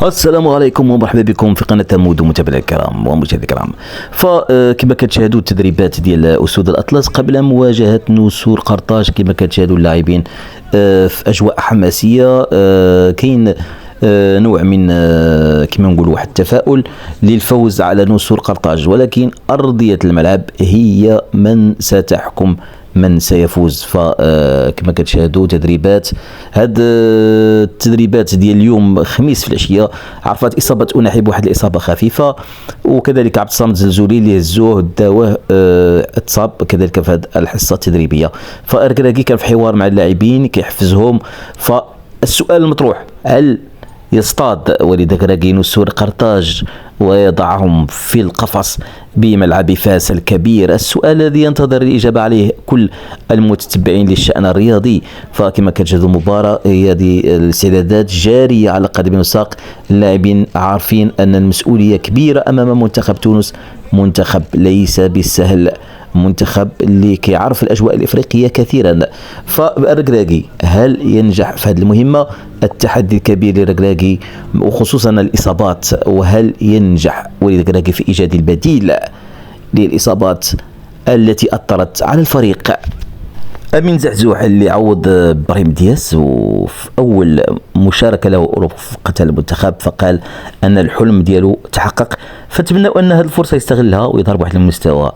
السلام عليكم ومرحبا بكم في قناه تمود متابعينا الكرام ومشاهدينا الكرام. فكما كتشاهدوا التدريبات ديال اسود الاطلس قبل مواجهه نسور قرطاج، كما كتشاهدوا اللاعبين في اجواء حماسيه. كاين نوع من كما نقولوا واحد التفاؤل للفوز على نسور قرطاج، ولكن ارضيه الملعب هي من ستحكم من سيفوز. فكما كتشاهدوا تدريبات، هاد التدريبات ديال اليوم خميس في العشيه عرفت اصابه اناحي بواحد الاصابه خفيفه، وكذلك عبد الصمد الزلزولي اللي هزوه داوه اتصاب كذلك في هذه الحصه التدريبيه. فاركراكي كان في حوار مع اللاعبين كيحفزهم. فالسؤال المطروح، هل يصطاد وليد كراكي نسور قرطاج ويضعهم في القفص بملعب فاس الكبير؟ السؤال الذي ينتظر الإجابة عليه كل المتتبعين للشأن الرياضي. فكما كتشاهدوا المباراة هذه الاستعدادات جارية على قدم وساق، اللاعبين عارفين أن المسؤولية كبيرة أمام منتخب تونس، منتخب ليس بالسهل، منتخب اللي كيعرف الأجواء الإفريقية كثيرا. فالركراكي هل ينجح في هذه المهمة؟ التحدي الكبير للركراكي وخصوصا الإصابات، وهل ينجح وليد الركراكي في إيجاد البديل للإصابات التي أثرت على الفريق؟ أمين زحزوح اللي عوض ابراهيم دياس وفي أول مشاركة له رفقة المنتخب فقال أن الحلم ديالو تحقق، فتمنوا أن هذه الفرصة يستغلها ويظهر بواحد المستوى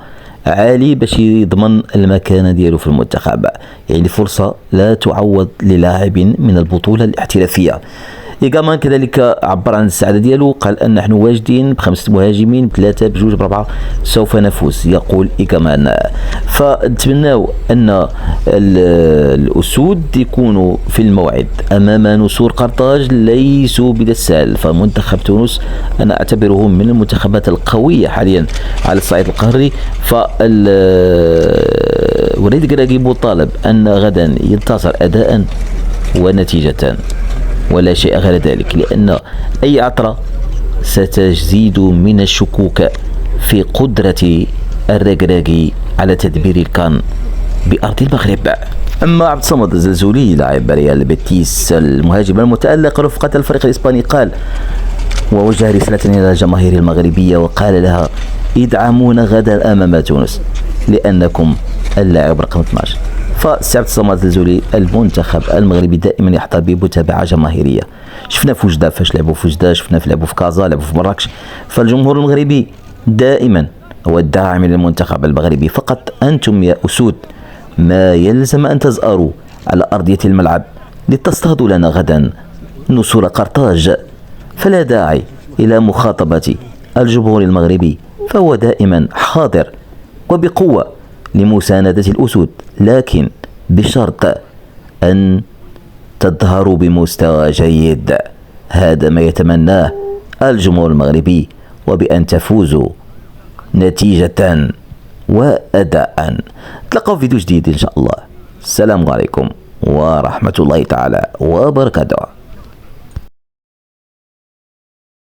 عالي باش يضمن المكانة ديالو في المنتخب. يعني فرصة لا تعوض للاعب من البطولة الاحترافية. إيغامان كذلك عبر عن السعادة ديالو، قال أن نحن واجدين ب5 مهاجمين ب3 ب2 ب4 سوف نفوز، يقول إيغامان. فنتمناو أن الأسود يكونوا في الموعد أمام نسور قرطاج، ليسوا بلا السهل. فمنتخب تونس أنا أعتبره من المنتخبات القوية حاليا على الصعيد القهري. وليد الركراكي مطالب أن غدا ينتصر أداء ونتيجة ولا شيء غير ذلك، لأن أي عثرة ستزيد من الشكوك في قدرة الركراكي على تدبير الكان بأرض المغرب. أما عبد الصمد الزلزولي لاعب ريال بيتيس المهاجم المتألق رفقة الفريق الإسباني قال ووجه رسالة إلى الجماهير المغربية وقال لها: ادعمونا غدا أمام تونس لأنكم اللاعب رقم 12. فسي عبد الصمد الزلزولي المنتخب المغربي دائما يحظى بمتابعة جماهيرية. شفنا في وجدة فاش لعبوا في وجدة، شفنا في لعبوا في كازا، لعبوا في مراكش. فالجمهور المغربي دائما هو الداعم للمنتخب المغربي. فقط أنتم يا أسود ما يلزم أن تزأروا على أرضية الملعب لتصطادوا لنا غدا نسور قرطاج. فلا داعي إلى مخاطبة الجمهور المغربي، فهو دائما حاضر وبقوة لمساندة الأسود، لكن بشرط أن تظهروا بمستوى جيد. هذا ما يتمناه الجمهور المغربي، وبأن تفوزوا نتيجة وأداء. تلقوا فيديو جديد إن شاء الله. السلام عليكم ورحمة الله تعالى وبركاته.